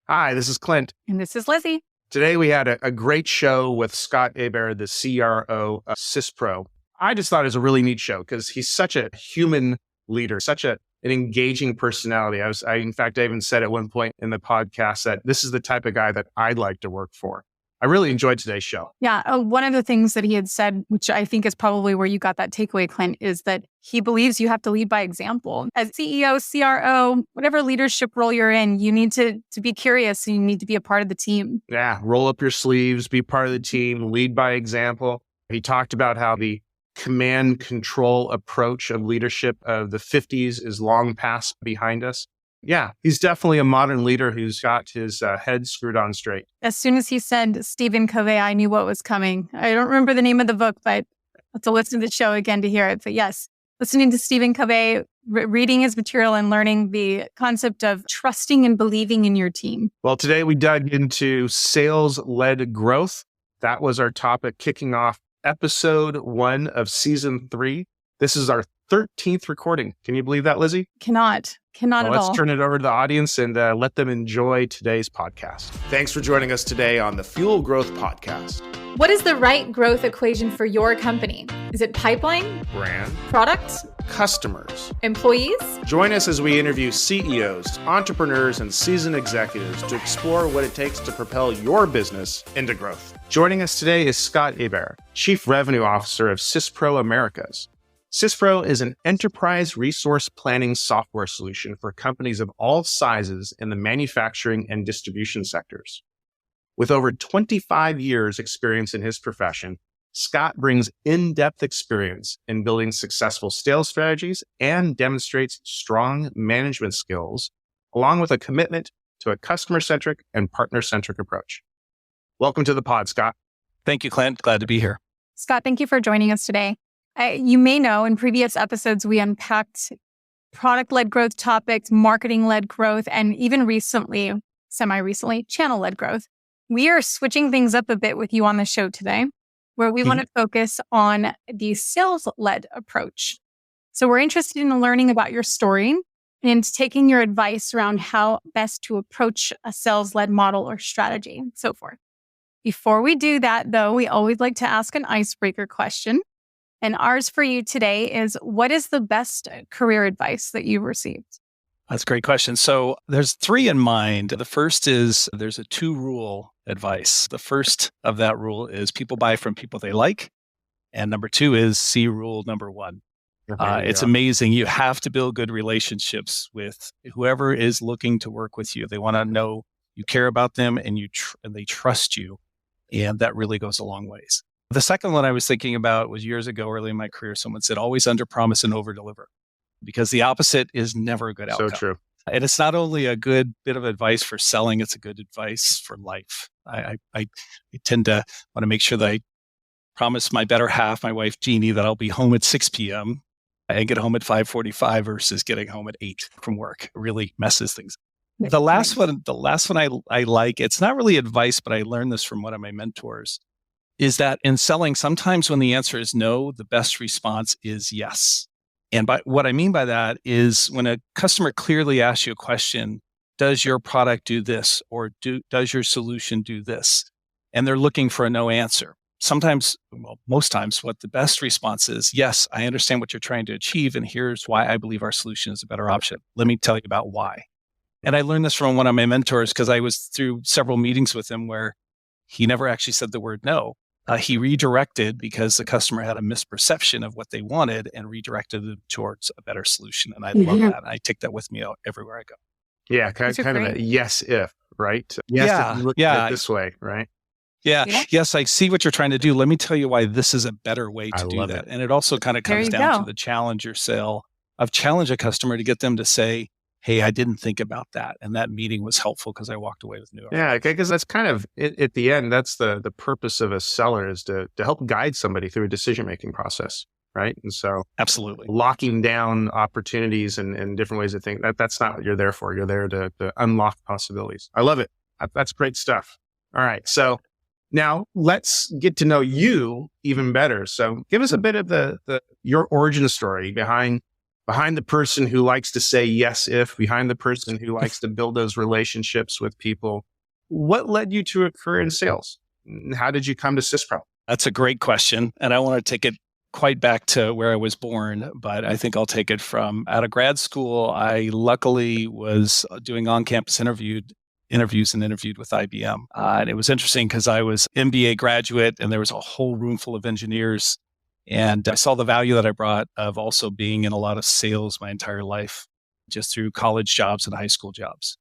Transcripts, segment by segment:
Hi, this is Clint. And this is Lizzie. Today we had a great show with Scott Hebert, the CRO of SYSPRO. I just thought it was a really neat show because he's such a human leader, such an engaging personality. In fact, I even said at one point in the podcast that this is the type of guy that I'd like to work for. I really enjoyed today's show. Yeah. One of the things that he had said, which I think is probably where you got that takeaway, Clint, is that he believes you have to lead by example. As CEO, CRO, whatever leadership role you're in, you need to be curious and you need to be a part of the team. Yeah. Roll up your sleeves, be part of the team, lead by example. He talked about how the command control approach of leadership of the 50s is long past behind us. Yeah, he's definitely a modern leader who's got his head screwed on straight. As soon as he said Stephen Covey, I knew what was coming. I don't remember the name of the book, but I'll have to listen to the show again to hear it. But yes, listening to Stephen Covey, reading his material and learning the concept of trusting and believing in your team. Well, today we dug into sales-led growth. That was our topic, kicking off episode 1 of season 3. This is our 13th recording. Can you believe that, Lizzie? Cannot at all. Let's turn it over to the audience and let them enjoy today's podcast. Thanks for joining us today on the Fuel Growth Podcast. What is the right growth equation for your company? Is it pipeline, Brand, product, customers, employees? Join us as we interview CEOs, entrepreneurs, and seasoned executives to explore what it takes to propel your business into growth. Joining us today is Scott Hebert, Chief Revenue Officer of SYSPRO Americas. SYSPRO is an enterprise resource planning software solution for companies of all sizes in the manufacturing and distribution sectors. With over 25 years experience in his profession, Scott brings in-depth experience in building successful sales strategies and demonstrates strong management skills, along with a commitment to a customer-centric and partner-centric approach. Welcome to the pod, Scott. Thank you, Clint. Glad to be here. Scott, thank you for joining us today. You may know in previous episodes, we unpacked product-led growth topics, marketing-led growth, and even recently, semi-recently, channel-led growth. We are switching things up a bit with you on the show today, where we want to focus on the sales-led approach. So we're interested in learning about your story and taking your advice around how best to approach a sales-led model or strategy, and so forth. Before we do that, though, we always like to ask an icebreaker question. And ours for you today is, what is the best career advice that you've received? That's a great question. So there's 3 in mind. The first is there's a 2-rule advice. The first of that rule is people buy from people they like. And number 2 is see rule number 1. It's amazing. You have to build good relationships with whoever is looking to work with you. They want to know you care about them and and they trust you. And that really goes a long ways. The second one I was thinking about was years ago, early in my career, someone said, always underpromise and overdeliver, because the opposite is never a good outcome. So true. And it's not only a good bit of advice for selling, it's a good advice for life. I tend to want to make sure that I promise my better half, my wife, Jeannie, that I'll be home at 6 p.m. and get home at 5:45 versus getting home at 8 from work. It really messes things. The last one I like, it's not really advice, but I learned this from one of my mentors, is that in selling, sometimes when the answer is no, the best response is yes. And what I mean by that is when a customer clearly asks you a question, does your product do this? Or does your solution do this? And they're looking for a no answer. Sometimes, well, most times, what the best response is, yes, I understand what you're trying to achieve, and here's why I believe our solution is a better option. Let me tell you about why. And I learned this from one of my mentors because I was through several meetings with him where he never actually said the word no. He redirected because the customer had a misperception of what they wanted and redirected them towards a better solution. And I love that. I take that with me everywhere I go. Yeah, kind of a yes if, right? Yes, if you look at it this way, right? Yeah. Yes, I see what you're trying to do. Let me tell you why this is a better way to do that. And it also kind of comes down to the challenger sale of challenge a customer to get them to say, hey, I didn't think about that. And that meeting was helpful because I walked away with new ideas. Yeah, because that's kind of, at the end, that's the purpose of a seller is to help guide somebody through a decision-making process, right? And so absolutely locking down opportunities and different ways to think, that's not what you're there for. You're there to unlock possibilities. I love it. That's great stuff. All right. So now let's get to know you even better. So give us a bit of your origin story behind behind the person who likes to say yes if, behind the person who likes to build those relationships with people. What led you to a career in sales? How did you come to SYSPRO? That's a great question. And I want to take it quite back to where I was born, but I think I'll take it from out of grad school. I luckily was doing on-campus interviews and interviewed with IBM. And it was interesting because I was MBA graduate and there was a whole room full of engineers. And I saw the value that I brought of also being in a lot of sales my entire life, just through college jobs and high school jobs.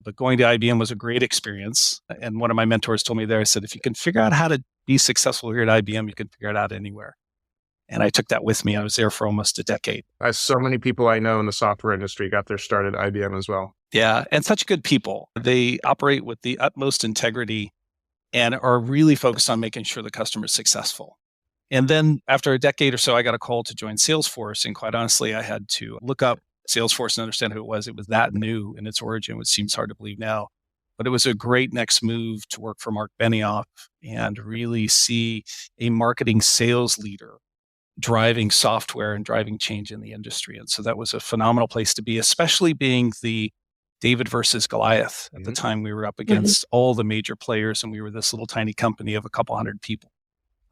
But going to IBM was a great experience. And one of my mentors told me there, I said, if you can figure out how to be successful here at IBM, you can figure it out anywhere. And I took that with me. I was there for almost a decade. So many people I know in the software industry got their start at IBM as well. Yeah. And such good people. They operate with the utmost integrity and are really focused on making sure the customer is successful. And then after a decade or so, I got a call to join Salesforce. And quite honestly, I had to look up Salesforce and understand who it was. It was that new in its origin, which seems hard to believe now. But it was a great next move to work for Mark Benioff and really see a marketing sales leader driving software and driving change in the industry. And so that was a phenomenal place to be, especially being the David versus Goliath. At the time, we were up against all the major players and we were this little tiny company of a couple hundred people.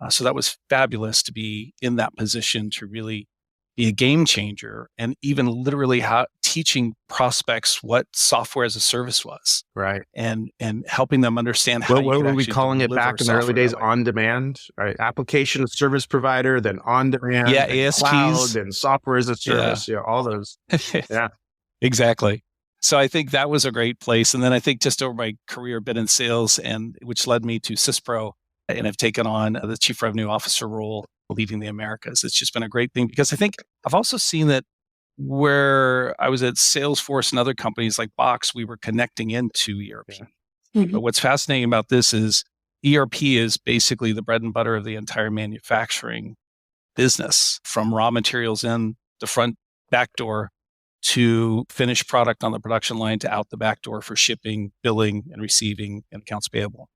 So that was fabulous to be in that position to really be a game changer and even literally teaching prospects what software as a service was. Right. And helping them understand how what were we calling it back in the early days? On demand, right? Application service provider, then on demand, yeah, then ASPs, cloud, and software as a service. Yeah, all those. Yeah, exactly. So I think that was a great place. And then I think just over my career, a bit in sales, and which led me to SYSPRO, and I've taken on the chief revenue officer role, leading the Americas. It's just been a great thing because I think I've also seen that where I was at Salesforce and other companies like Box, we were connecting into ERP. But what's fascinating about this is ERP is basically the bread and butter of the entire manufacturing business, from raw materials in the front back door to finished product on the production line to out the back door for shipping, billing, and receiving, and accounts payable.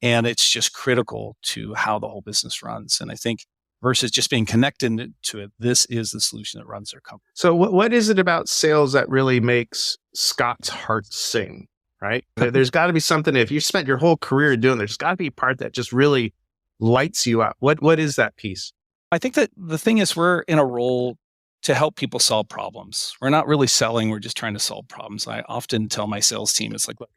And it's just critical to how the whole business runs. And I think versus just being connected to it, this is the solution that runs their company. So what is it about sales that really makes Scott's heart sing, right? There's got to be something, if you spent your whole career doing, there's got to be a part that just really lights you up. What is that piece? I think that the thing is we're in a role to help people solve problems. We're not really selling, we're just trying to solve problems. I often tell my sales team, it's like, look,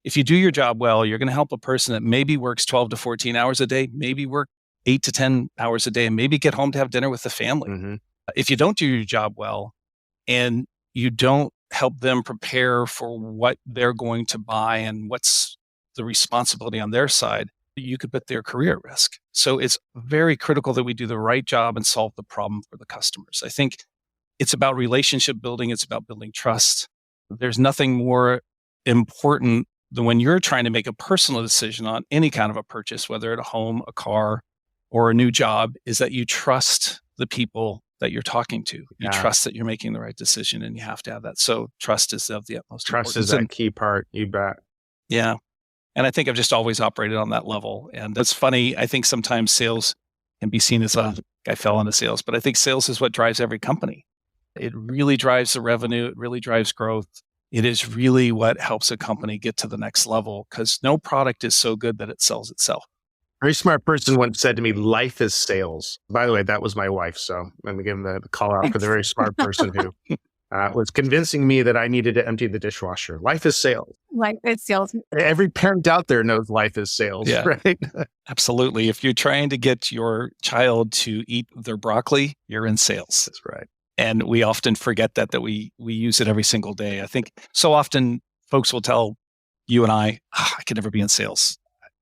if you do your job well, you're going to help a person that maybe works 12 to 14 hours a day, maybe work 8 to 10 hours a day, and maybe get home to have dinner with the family. If you don't do your job well and you don't help them prepare for what they're going to buy and what's the responsibility on their side, you could put their career at risk. So it's very critical that we do the right job and solve the problem for the customers. I think it's about relationship building. It's about building trust. There's nothing more important than when you're trying to make a personal decision on any kind of a purchase, whether at a home, a car, or a new job, is that you trust the people that you're talking to. You trust that you're making the right decision, and you have to have that. So trust is of the utmost importance. Trust is that key part, you bet. Yeah. And I think I've just always operated on that level. And it's funny, I think sometimes sales can be seen as I fell into sales, but I think sales is what drives every company. It really drives the revenue. It really drives growth. It is really what helps a company get to the next level, because no product is so good that it sells itself. A very smart person once said to me, life is sales. By the way, that was my wife. So let me give him the call out for the very smart person who was convincing me that I needed to empty the dishwasher. Life is sales. Life is sales. Every parent out there knows life is sales, right? Absolutely. If you're trying to get your child to eat their broccoli, you're in sales. That's right. And we often forget that we use it every single day. I think so often folks will tell you and I can never be in sales.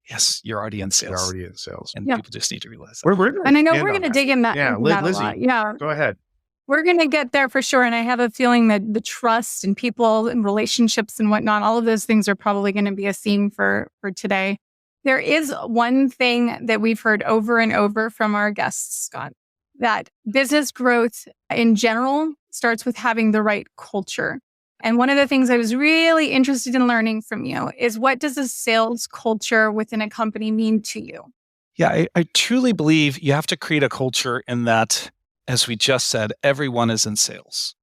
Yes, you're already in sales. You're already in sales. And people just need to realize that. And I know we're going to dig in that, that Lizzie, a lot. Yeah. Go ahead. We're going to get there for sure. And I have a feeling that the trust and people and relationships and whatnot, all of those things are probably going to be a theme for today. There is one thing that we've heard over and over from our guests, Scott, that business growth in general starts with having the right culture. And one of the things I was really interested in learning from you is, what does a sales culture within a company mean to you? Yeah, I truly believe you have to create a culture in that, as we just said, everyone is in sales.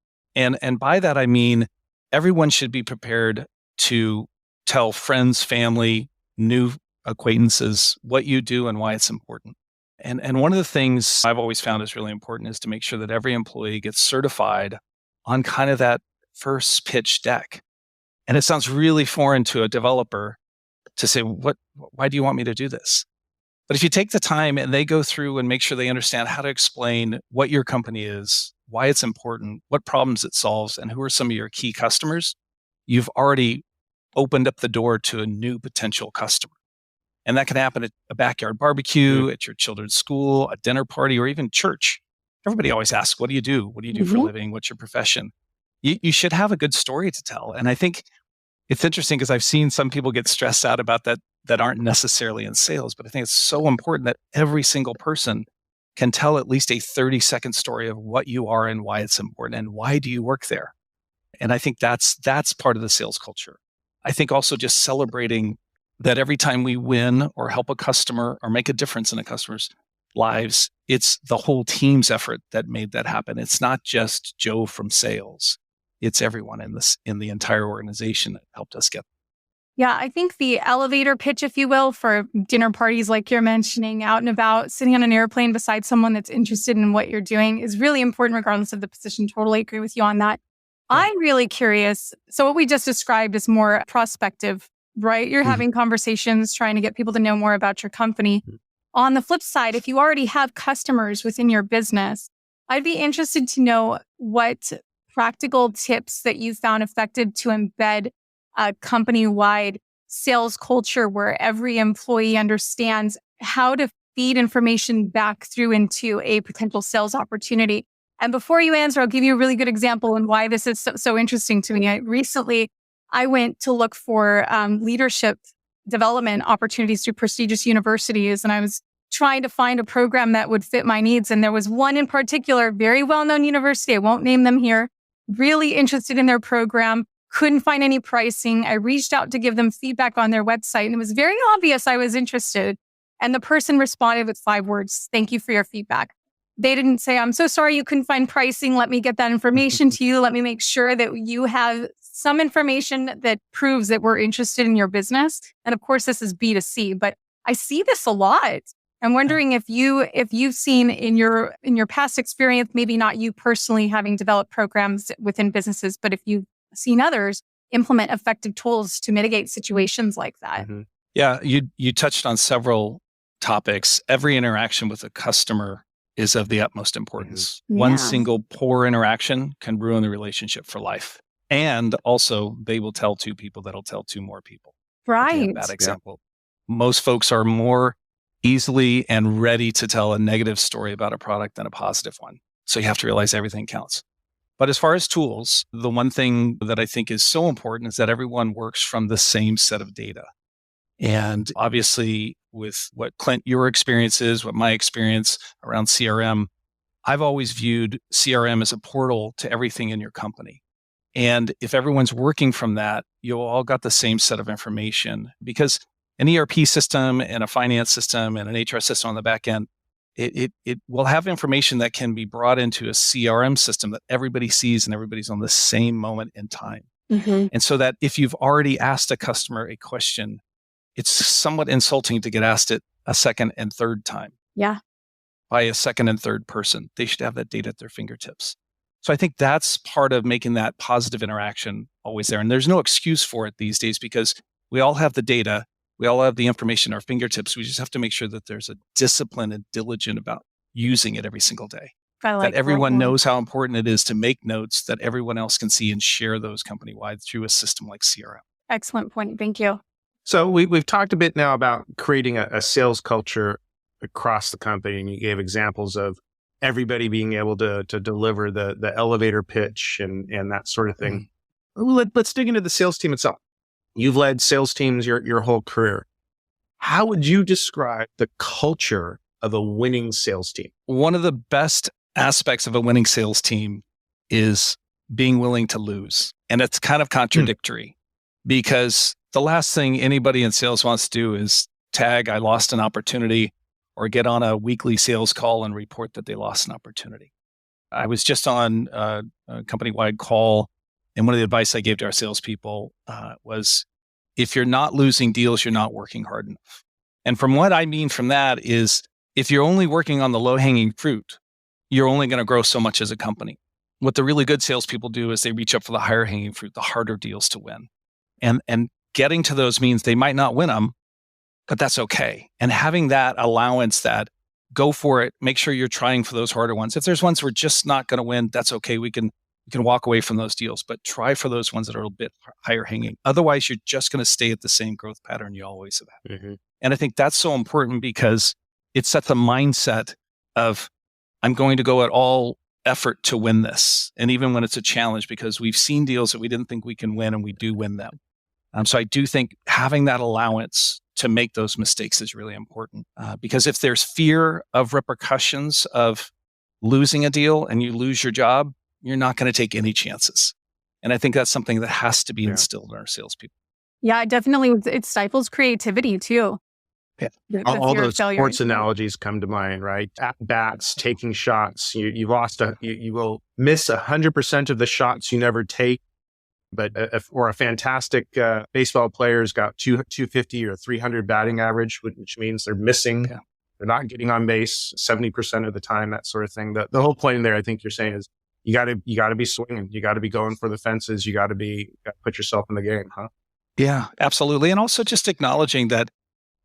And by that, I mean, everyone should be prepared to tell friends, family, new acquaintances what you do and why it's important. And one of the things I've always found is really important is to make sure that every employee gets certified on kind of that first pitch deck. And it sounds really foreign to a developer to say, why do you want me to do this? But if you take the time and they go through and make sure they understand how to explain what your company is, why it's important, what problems it solves, and who are some of your key customers, you've already opened up the door to a new potential customer. And that can happen at a backyard barbecue, at your children's school, a dinner party, or even church. Everybody always asks, what do you do? What do you do for a living? What's your profession? You should have a good story to tell. And I think it's interesting because I've seen some people get stressed out about that aren't necessarily in sales, but I think it's so important that every single person can tell at least a 30-second story of what you are and why it's important and why do you work there. And I think that's part of the sales culture. I think also just celebrating that every time we win or help a customer or make a difference in a customer's lives, it's the whole team's effort that made that happen. It's not just Joe from sales. It's everyone in the entire organization that helped us get. Yeah, I think the elevator pitch, if you will, for dinner parties like you're mentioning, out and about, sitting on an airplane beside someone that's interested in what you're doing is really important regardless of the position. Totally agree with you on that. Yeah. I'm really curious. So what we just described is more prospective, right? You're having conversations, trying to get people to know more about your company. On the flip side, if you already have customers within your business, I'd be interested to know what practical tips that you found effective to embed a company-wide sales culture where every employee understands how to feed information back through into a potential sales opportunity. And before you answer, I'll give you a really good example and why this is so interesting to me. Recently, I went to look for leadership development opportunities through prestigious universities, and I was trying to find a program that would fit my needs. And there was one in particular, very well-known university. I won't name them here. Really interested in their program. Couldn't find any pricing. I reached out to give them feedback on their website, and it was very obvious I was interested. And the person responded with 5 words: "Thank you for your feedback." They didn't say, "I'm so sorry you couldn't find pricing. Let me get that information to you. Let me make sure that you have some information that proves that we're interested in your business." And of course, this is B2C, but I see this a lot. I'm wondering if you've seen in your past experience, maybe not you personally having developed programs within businesses, but if you've seen others implement effective tools to mitigate situations like that. Yeah, you touched on several topics. Every interaction with a customer is of the utmost importance. One single poor interaction can ruin the relationship for life. And also, they will tell 2 people that'll tell 2 more people. Right. Bad example. Most folks are more easily and ready to tell a negative story about a product than a positive one. So you have to realize everything counts. But as far as tools, the one thing that I think is so important is that everyone works from the same set of data. And obviously, with what Clint, your experience is, what my experience around CRM, I've always viewed CRM as a portal to everything in your company. And if everyone's working from that, you all got the same set of information, because an ERP system and a finance system and an HR system on the back end, it will have information that can be brought into a CRM system that everybody sees and everybody's on the same moment in time. And so that if you've already asked a customer a question, it's somewhat insulting to get asked it a second and third time. Yeah. By a second and third person. They should have that data at their fingertips. So I think that's part of making that positive interaction always there. And there's no excuse for it these days because we all have the data. We all have the information at our fingertips. We just have to make sure that there's a discipline and diligent about using it every single day. That everyone knows how important it is to make notes that everyone else can see and share those company-wide through a system like CRM. Excellent point. Thank you. So we've talked a bit now about creating a sales culture across the company, and you gave examples of everybody being able to deliver the elevator pitch and that sort of thing. Let's dig into the sales team itself. You've led sales teams your whole career. How would you describe the culture of a winning sales team? One of the best aspects of a winning sales team is being willing to lose. And it's kind of contradictory because the last thing anybody in sales wants to do is tag, "I lost an opportunity," or get on a weekly sales call and report that they lost an opportunity. I was just on a company-wide call, and one of the advice I gave to our salespeople was, if you're not losing deals, you're not working hard enough. And from what I mean from that is, if you're only working on the low-hanging fruit, you're only going to grow so much as a company. What the really good salespeople do is they reach up for the higher hanging fruit, the harder deals to win. And getting to those means they might not win them, but that's okay. And having that allowance, that go for it, make sure you're trying for those harder ones. If there's ones we're just not going to win, that's okay. We can walk away from those deals, but try for those ones that are a bit higher hanging. Otherwise, you're just going to stay at the same growth pattern you always have had. Mm-hmm. And I think that's so important because it sets a mindset of, I'm going to go at all effort to win this. And even when it's a challenge, because we've seen deals that we didn't think we can win and we do win them. So I do think having that allowance to make those mistakes is really important. Because if there's fear of repercussions of losing a deal and you lose your job, you're not going to take any chances. And I think that's something that has to be instilled in our salespeople. Yeah, definitely. It stifles creativity too. Yeah. All those sports analogies come to mind, right? At bats, taking shots. You will miss 100% of the shots you never take. But or a fantastic baseball player's got 250 or 300 batting average, which means they're missing. Yeah. They're not getting on base 70% of the time, that sort of thing. The whole point in there, I think you're saying, is you got to be swinging. You got to be going for the fences. You got to put yourself in the game, huh? Yeah, absolutely. And also just acknowledging that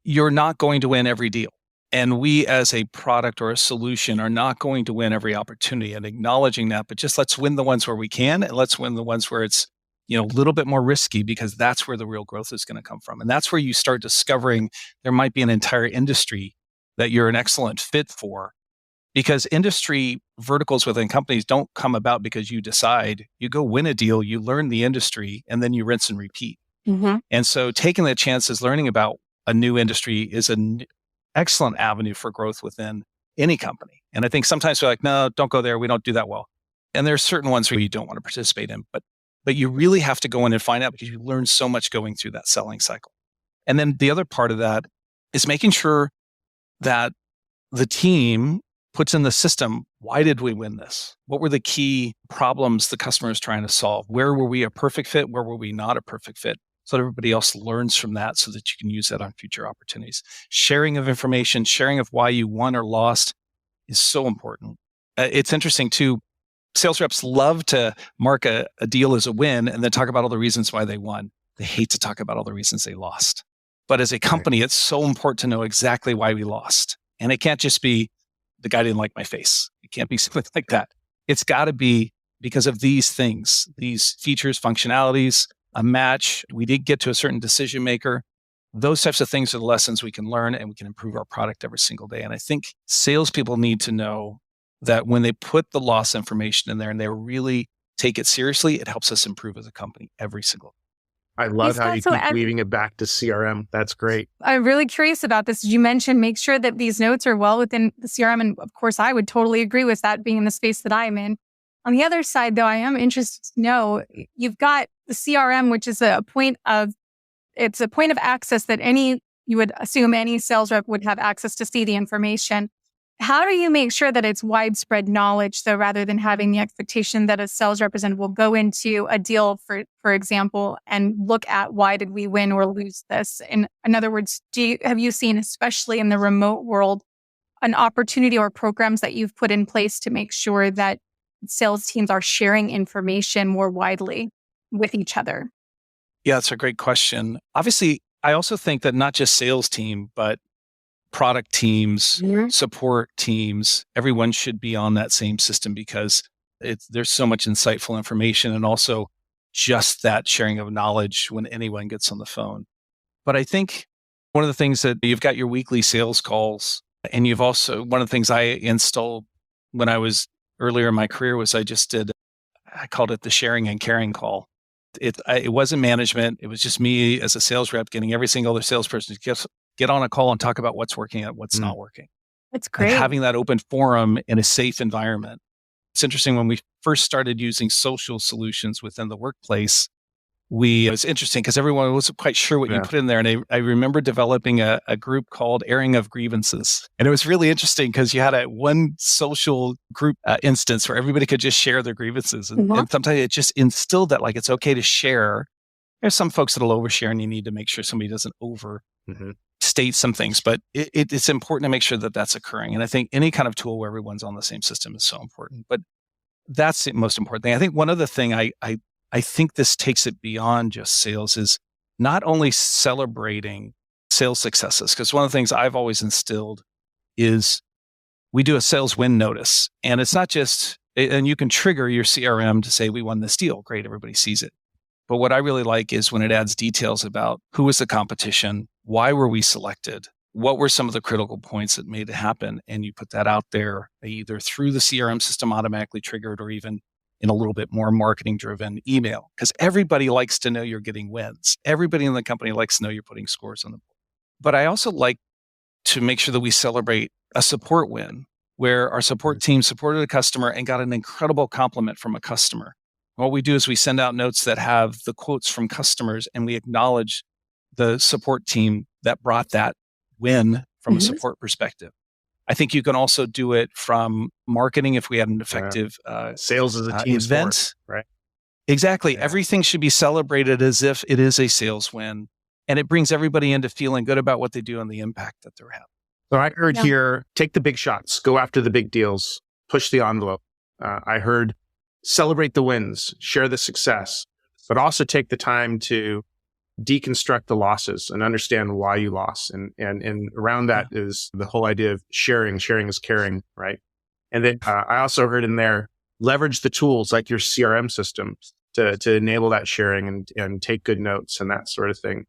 you're not going to win every deal. And we as a product or a solution are not going to win every opportunity, and acknowledging that, but just let's win the ones where we can, and let's win the ones where it's, a little bit more risky, because that's where the real growth is going to come from. And that's where you start discovering there might be an entire industry that you're an excellent fit for, because industry verticals within companies don't come about because you decide. You go win a deal, you learn the industry, and then you rinse and repeat. Mm-hmm. And so taking the chances, learning about a new industry is an excellent avenue for growth within any company. And I think sometimes we're like, no, don't go there. We don't do that well. And there's certain ones where you don't want to participate in, but you really have to go in and find out, because you learn so much going through that selling cycle. And then the other part of that is making sure that the team puts in the system, why did we win this? What were the key problems the customer is trying to solve? Where were we a perfect fit? Where were we not a perfect fit? So that everybody else learns from that, so that you can use that on future opportunities. Sharing of information, sharing of why you won or lost is so important. It's interesting too. Sales reps love to mark a deal as a win and then talk about all the reasons why they won. They hate to talk about all the reasons they lost. But as a company, it's so important to know exactly why we lost. And it can't just be, the guy didn't like my face. It can't be something like that. It's got to be because of these things, these features, functionalities, a match. We did get to a certain decision maker. Those types of things are the lessons we can learn, and we can improve our product every single day. And I think salespeople need to know that when they put the loss information in there and they really take it seriously, it helps us improve as a company every single day. I love how you keep weaving it back to CRM. That's great. I'm really curious about this. You mentioned make sure that these notes are well within the CRM. And of course, I would totally agree with that, being in the space that I'm in. On the other side, though, I am interested to know, you've got the CRM, which is a point of access that you would assume any sales rep would have access to see the information. How do you make sure that it's widespread knowledge, though, rather than having the expectation that a sales representative will go into a deal, for example, and look at why did we win or lose this? In other words, have you seen, especially in the remote world, an opportunity or programs that you've put in place to make sure that sales teams are sharing information more widely with each other? Yeah, that's a great question. Obviously, I also think that not just sales team, but product teams, support teams, everyone should be on that same system, because there's so much insightful information, and also just that sharing of knowledge when anyone gets on the phone. But I think one of the things that you've got your weekly sales calls, and you've also, one of the things I installed when I was earlier in my career was I called it the sharing and caring call. It wasn't management. It was just me as a sales rep getting every single other salesperson to get on a call and talk about what's working and what's not working. That's great. And having that open forum in a safe environment. It's interesting, when we first started using social solutions within the workplace, it was interesting because everyone wasn't quite sure what you put in there. And I remember developing a group called Airing of Grievances. And it was really interesting because you had one social group instance where everybody could just share their grievances. And sometimes it just instilled that like, it's okay to share. There's some folks that'll overshare and you need to make sure somebody doesn't overstate some things, but it's important to make sure that that's occurring. And I think any kind of tool where everyone's on the same system is so important, but that's the most important thing. I think one other thing I think this takes it beyond just sales is not only celebrating sales successes, because one of the things I've always instilled is we do a sales win notice. And it's not just, and you can trigger your CRM to say, we won this deal. Great, everybody sees it. But what I really like is when it adds details about who was the competition, why were we selected, what were some of the critical points that made it happen, and you put that out there either through the CRM system automatically triggered or even in a little bit more marketing-driven email, because everybody likes to know you're getting wins. Everybody in the company likes to know you're putting scores on the board. But I also like to make sure that we celebrate a support win where our support team supported a customer and got an incredible compliment from a customer. What we do is we send out notes that have the quotes from customers and we acknowledge the support team that brought that win from a support perspective. I think you can also do it from marketing if we had an effective sales as a team event. Sport, right? Exactly. Yeah. Everything should be celebrated as if it is a sales win. And it brings everybody into feeling good about what they do and the impact that they're having. So I heard here, take the big shots, go after the big deals, push the envelope. I heard celebrate the wins, share the success, but also take the time to deconstruct the losses and understand why you lost. And around that is the whole idea of sharing. Sharing is caring, right? And then I also heard in there, leverage the tools like your CRM system to enable that sharing and take good notes and that sort of thing.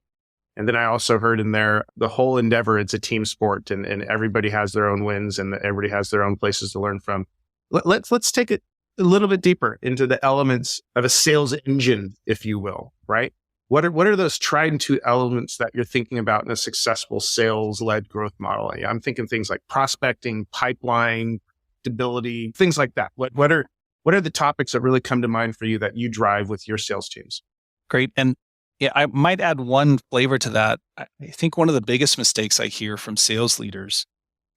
And then I also heard in there, the whole endeavor, it's a team sport and everybody has their own wins and everybody has their own places to learn from. Let's take it a little bit deeper into the elements of a sales engine, if you will, right? What are those tried and true elements that you're thinking about in a successful sales-led growth model? I'm thinking things like prospecting, pipeline, stability, things like that. What are the topics that really come to mind for you that you drive with your sales teams? Great. And yeah, I might add one flavor to that. I think one of the biggest mistakes I hear from sales leaders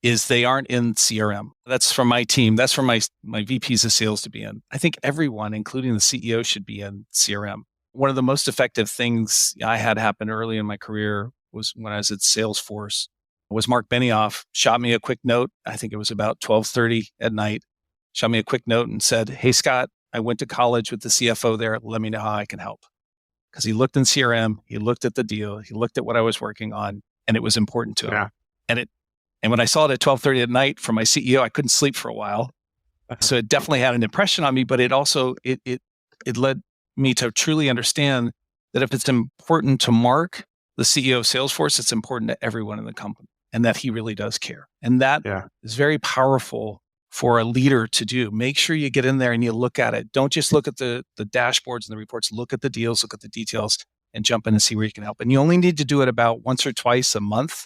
is they aren't in CRM. That's from my team. That's for my VPs of sales to be in. I think everyone, including the CEO, should be in CRM. One of the most effective things I had happen early in my career was when I was at Salesforce, was Mark Benioff shot me a quick note. I think it was about 12:30 at night, shot me a quick note and said, "Hey, Scott, I went to college with the CFO there. Let me know how I can help." Because he looked in CRM, he looked at the deal, he looked at what I was working on, and it was important to him. Yeah. And when I saw it at 12:30 at night from my CEO, I couldn't sleep for a while. So it definitely had an impression on me, but it also, it led me to truly understand that if it's important to Mark, the CEO of Salesforce, it's important to everyone in the company and that he really does care. And that is very powerful for a leader to do. Make sure you get in there and you look at it. Don't just look at the dashboards and the reports, look at the deals, look at the details and jump in and see where you can help. And you only need to do it about once or twice a month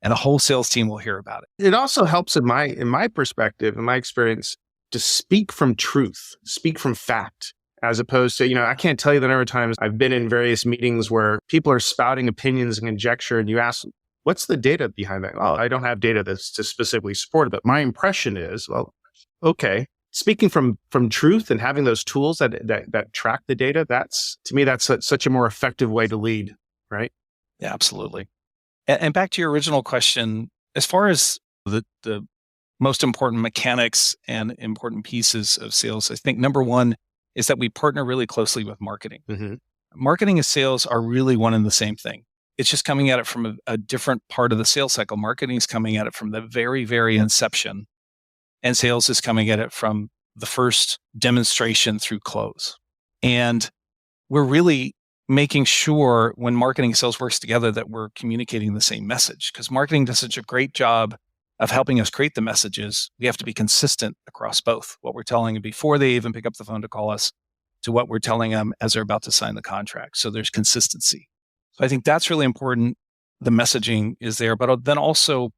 and a whole sales team will hear about it. It also helps in my perspective, in my experience, to speak from truth, speak from fact. As opposed to, I can't tell you the number of times I've been in various meetings where people are spouting opinions and conjecture, and you ask, what's the data behind that? Well, I don't have data that's to specifically support it, but my impression is, well, okay. Speaking from truth and having those tools that track the data, to me, that's such a more effective way to lead, right? Yeah, absolutely. And back to your original question, as far as the most important mechanics and important pieces of sales, I think number one is that we partner really closely with marketing. Mm-hmm. Marketing and sales are really one and the same thing. It's just coming at it from a different part of the sales cycle. Marketing is coming at it from the very, very inception, and sales is coming at it from the first demonstration through close. And we're really making sure when marketing and sales works together that we're communicating the same message, because marketing does such a great job of helping us create the messages. We have to be consistent across both what we're telling them before they even pick up the phone to call us to what we're telling them as they're about to sign the contract. So there's consistency. So I think that's really important. The messaging is there, but then also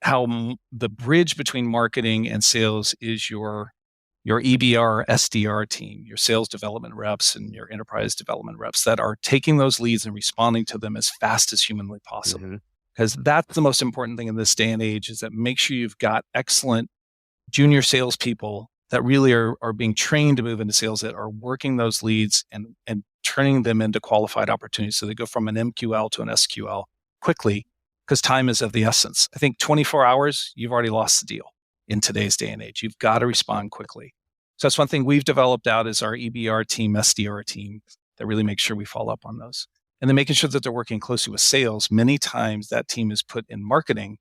how the bridge between marketing and sales is your your EBR, SDR team, your sales development reps and your enterprise development reps that are taking those leads and responding to them as fast as humanly possible. Because that's the most important thing in this day and age, is that make sure you've got excellent junior salespeople that really are being trained to move into sales, that are working those leads and turning them into qualified opportunities. So they go from an MQL to an SQL quickly, because time is of the essence. I think 24 hours, you've already lost the deal in today's day and age. You've got to respond quickly. So that's one thing we've developed out is our EBR team, SDR team, that really makes sure we follow up on those. And then making sure that they're working closely with sales. Many times that team is put in marketing,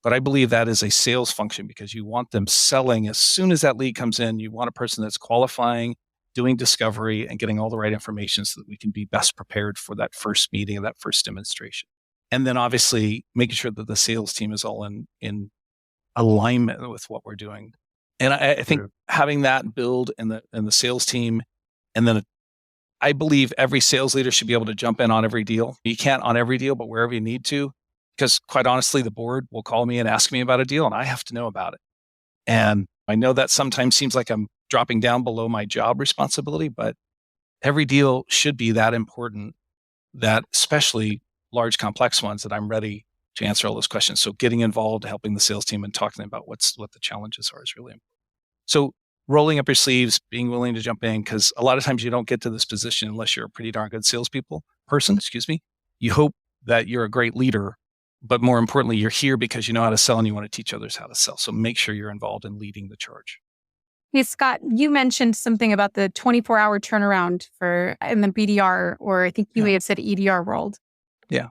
but I believe that is a sales function, because you want them selling as soon as that lead comes in. You want a person that's qualifying, doing discovery, and getting all the right information so that we can be best prepared for that first meeting, that first demonstration. And then obviously making sure that the sales team is all in alignment with what we're doing. And I think having that build in the sales team, and then I believe every sales leader should be able to jump in on every deal. You can't on every deal, but wherever you need to, because quite honestly, the board will call me and ask me about a deal, and I have to know about it. And I know that sometimes seems like I'm dropping down below my job responsibility, but every deal should be that important, that especially large, complex ones, that I'm ready to answer all those questions. So getting involved, helping the sales team and talking about what the challenges are is really important. So rolling up your sleeves, being willing to jump in, because a lot of times you don't get to this position unless you're a pretty darn good person. You hope that you're a great leader, but more importantly, you're here because you know how to sell and you want to teach others how to sell. So make sure you're involved in leading the charge. Hey, Scott, you mentioned something about the 24-hour turnaround in the BDR, or I think you may have said EDR world. Yeah.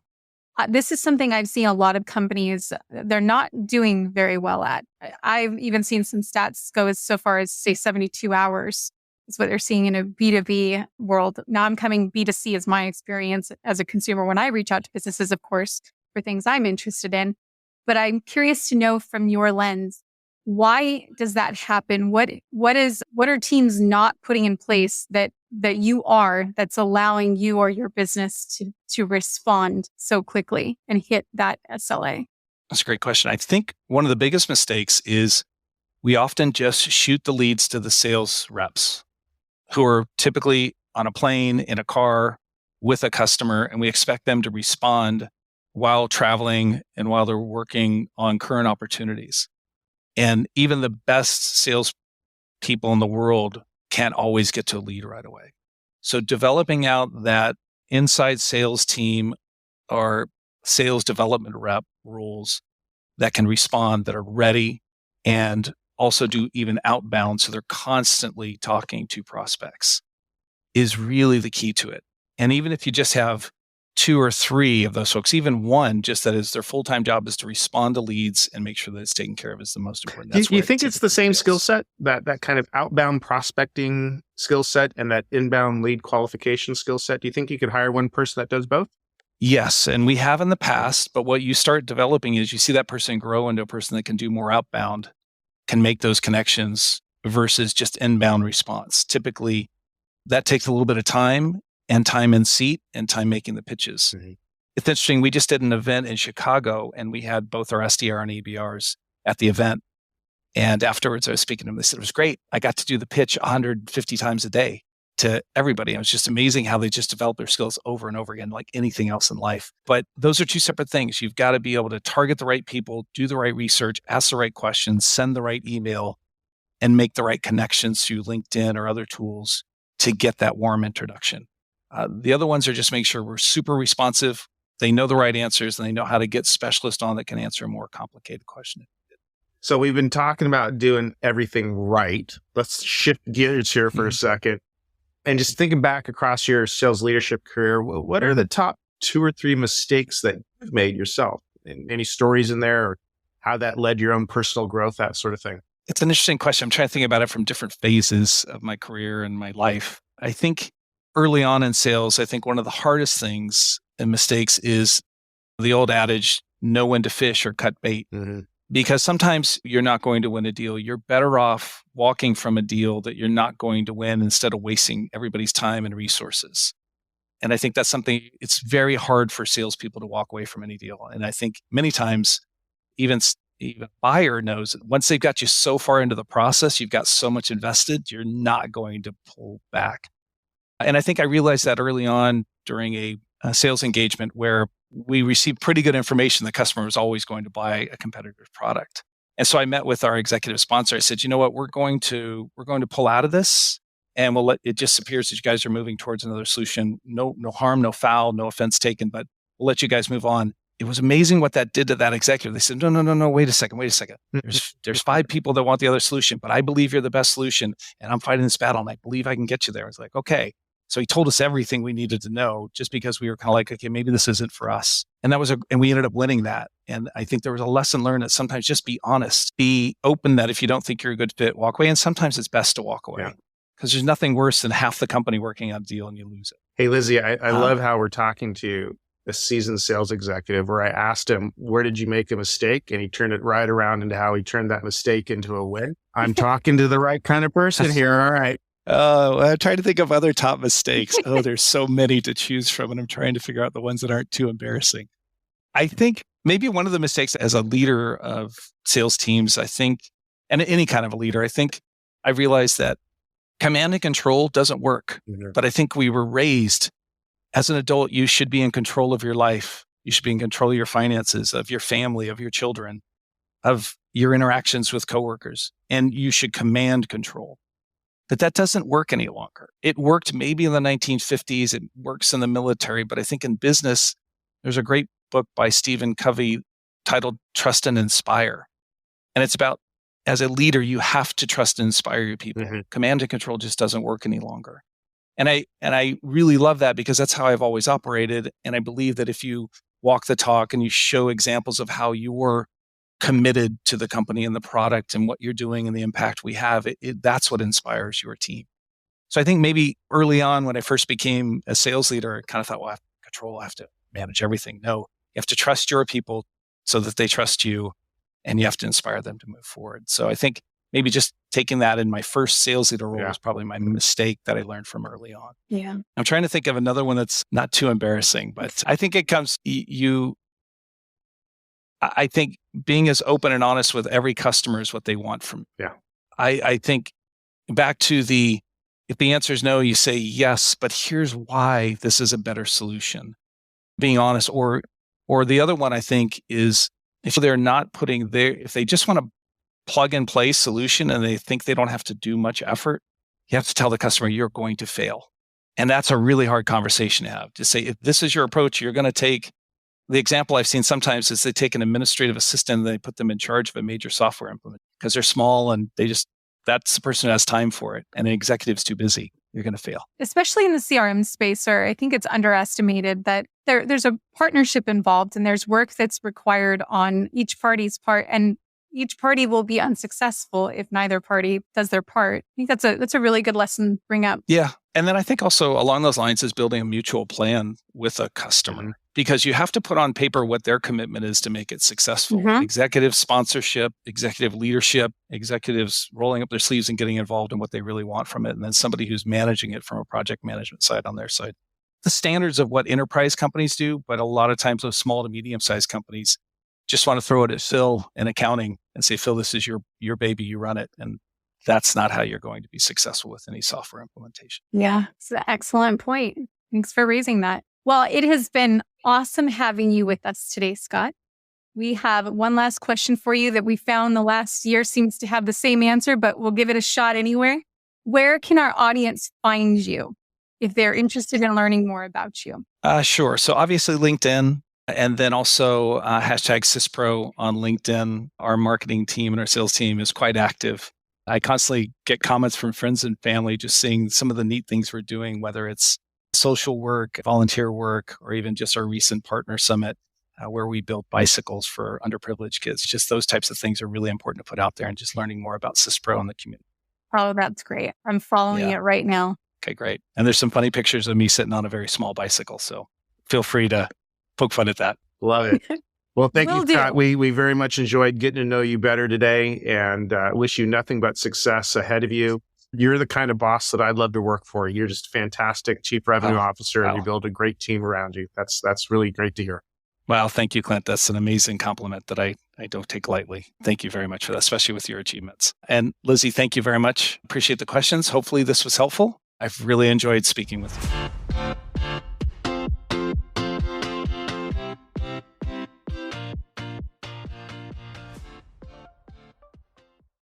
This is something I've seen a lot of companies, they're not doing very well at. I've even seen some stats go so far as, say, 72 hours is what they're seeing in a B2B world. Now I'm coming B2C as my experience as a consumer when I reach out to businesses, of course, for things I'm interested in. But I'm curious to know from your lens, why does that happen? What are teams not putting in place that that's allowing you or your business to respond so quickly and hit that SLA? That's a great question. I think one of the biggest mistakes is we often just shoot the leads to the sales reps, who are typically on a plane, in a car, with a customer, and we expect them to respond while traveling and while they're working on current opportunities. And even the best sales people in the world can't always get to a lead right away. So developing out that inside sales team or sales development rep roles that can respond, that are ready, and also do even outbound, so they're constantly talking to prospects, is really the key to it. And even if you just have 2 or 3 of those folks, even one, just that is their full-time job is to respond to leads and make sure that it's taken care of, is the most important. Do you think it's the same skill set, that kind of outbound prospecting skill set and that inbound lead qualification skill set? Do you think you could hire one person that does both? Yes, and we have in the past, but what you start developing is you see that person grow into a person that can do more outbound, can make those connections versus just inbound response. Typically, that takes a little bit of time, and time in seat, and time making the pitches. Mm-hmm. It's interesting. We just did an event in Chicago, and we had both our SDR and EBRs at the event. And afterwards, I was speaking to them. They said, it was great. I got to do the pitch 150 times a day to everybody. It was just amazing how they just develop their skills over and over again, like anything else in life. But those are 2 separate things. You've got to be able to target the right people, do the right research, ask the right questions, send the right email, and make the right connections through LinkedIn or other tools to get that warm introduction. The other ones are just make sure we're super responsive. They know the right answers, and they know how to get specialists on that can answer a more complicated question. So we've been talking about doing everything right. Let's shift gears here for a second. And just thinking back across your sales leadership career, what are the top 2 or 3 mistakes that you've made yourself? And any stories in there, or how that led your own personal growth, that sort of thing? It's an interesting question. I'm trying to think about it from different phases of my career and my life. I think early on in sales, I think one of the hardest things and mistakes is the old adage, know when to fish or cut bait. Mm-hmm. Because sometimes you're not going to win a deal. You're better off walking from a deal that you're not going to win instead of wasting everybody's time and resources. And I think that's something, it's very hard for salespeople to walk away from any deal. And I think many times, even even buyer knows that once they've got you so far into the process, you've got so much invested, you're not going to pull back. And I think I realized that early on during a sales engagement where we received pretty good information the customer was always going to buy a competitor's product. And so I met with our executive sponsor. I said, you know what, we're going to pull out of this, and it just appears that you guys are moving towards another solution. No harm, no foul, no offense taken, but we'll let you guys move on. It was amazing what that did to that executive. They said, no, wait a second. There's 5 people that want the other solution, but I believe you're the best solution, and I'm fighting this battle, and I believe I can get you there. I was like, okay. So he told us everything we needed to know, just because we were kind of like, okay, maybe this isn't for us. And and we ended up winning that. And I think there was a lesson learned that sometimes just be honest, be open, that if you don't think you're a good fit, walk away. And sometimes it's best to walk away, because there's nothing worse than half the company working on a deal and you lose it. Hey, Lizzie, I love how we're talking to a seasoned sales executive, where I asked him, where did you make a mistake? And he turned it right around into how he turned that mistake into a win. I'm talking to the right kind of person here. All right. I'm trying to think of other top mistakes. There's so many to choose from, and I'm trying to figure out the ones that aren't too embarrassing. I think maybe one of the mistakes as a leader of sales teams, and any kind of a leader, I think I realized that command and control doesn't work. Mm-hmm. But I think we were raised as an adult, you should be in control of your life. You should be in control of your finances, of your family, of your children, of your interactions with coworkers, and you should command control. But that doesn't work any longer. It worked maybe in the 1950s. It works in the military. But I think in business, there's a great book by Stephen Covey titled Trust and Inspire. And it's about, as a leader, you have to trust and inspire your people. Mm-hmm. Command and control just doesn't work any longer. And I really love that, because that's how I've always operated. And I believe that if you walk the talk and you show examples of how you're committed to the company and the product and what you're doing and the impact we have, that's what inspires your team. So I think maybe early on when I first became a sales leader, I kind of thought, well, I have to control, I have to manage everything. No, you have to trust your people so that they trust you, and you have to inspire them to move forward. So I think maybe just taking that in my first sales leader role was probably my mistake that I learned from early on. Yeah. I'm trying to think of another one that's not too embarrassing, but I think it comes, I think being as open and honest with every customer is what they want from you. Yeah. I think back to if the answer is no, you say yes, but here's why this is a better solution. Being honest, or the other one I think is if they're not if they just want to plug and play solution and they think they don't have to do much effort, you have to tell the customer you're going to fail. And that's a really hard conversation to have, to say, if this is your approach, you're going to take. The example I've seen sometimes is they take an administrative assistant and they put them in charge of a major software implement because they're small and that's the person who has time for it. And an executive's too busy. You're going to fail. Especially in the CRM space, sir, I think it's underestimated that there's a partnership involved and there's work that's required on each party's part, and each party will be unsuccessful if neither party does their part. I think that's a really good lesson to bring up. Yeah. And then I think also along those lines is building a mutual plan with a customer, because you have to put on paper what their commitment is to make it successful. Mm-hmm. Executive sponsorship, executive leadership, executives rolling up their sleeves and getting involved in what they really want from it. And then somebody who's managing it from a project management side on their side. The standards of what enterprise companies do, but a lot of times those small to medium-sized companies just want to throw it at Phil in accounting and say, Phil, this is your baby, you run it. And that's not how you're going to be successful with any software implementation. Yeah, it's an excellent point. Thanks for raising that. Well, it has been awesome having you with us today, Scott. We have one last question for you that we found the last year seems to have the same answer, but we'll give it a shot anyway. Where can our audience find you if they're interested in learning more about you? Sure. So obviously LinkedIn. And then also hashtag SYSPRO on LinkedIn. Our marketing team and our sales team is quite active. I constantly get comments from friends and family just seeing some of the neat things we're doing, whether it's social work, volunteer work, or even just our recent partner summit where we built bicycles for underprivileged kids. Just those types of things are really important to put out there, and just learning more about SYSPRO and the community. Oh, that's great. I'm following it right now. Okay, great. And there's some funny pictures of me sitting on a very small bicycle. So feel free to poke fun at that. Love it. Well, thank you, Scott. We very much enjoyed getting to know you better today, and wish you nothing but success ahead of you. You're the kind of boss that I'd love to work for. You're just a fantastic chief revenue officer, and you build a great team around you. That's really great to hear. Wow, thank you, Clint. That's an amazing compliment that I don't take lightly. Thank you very much for that, especially with your achievements. And Lizzie, thank you very much. Appreciate the questions. Hopefully this was helpful. I've really enjoyed speaking with you.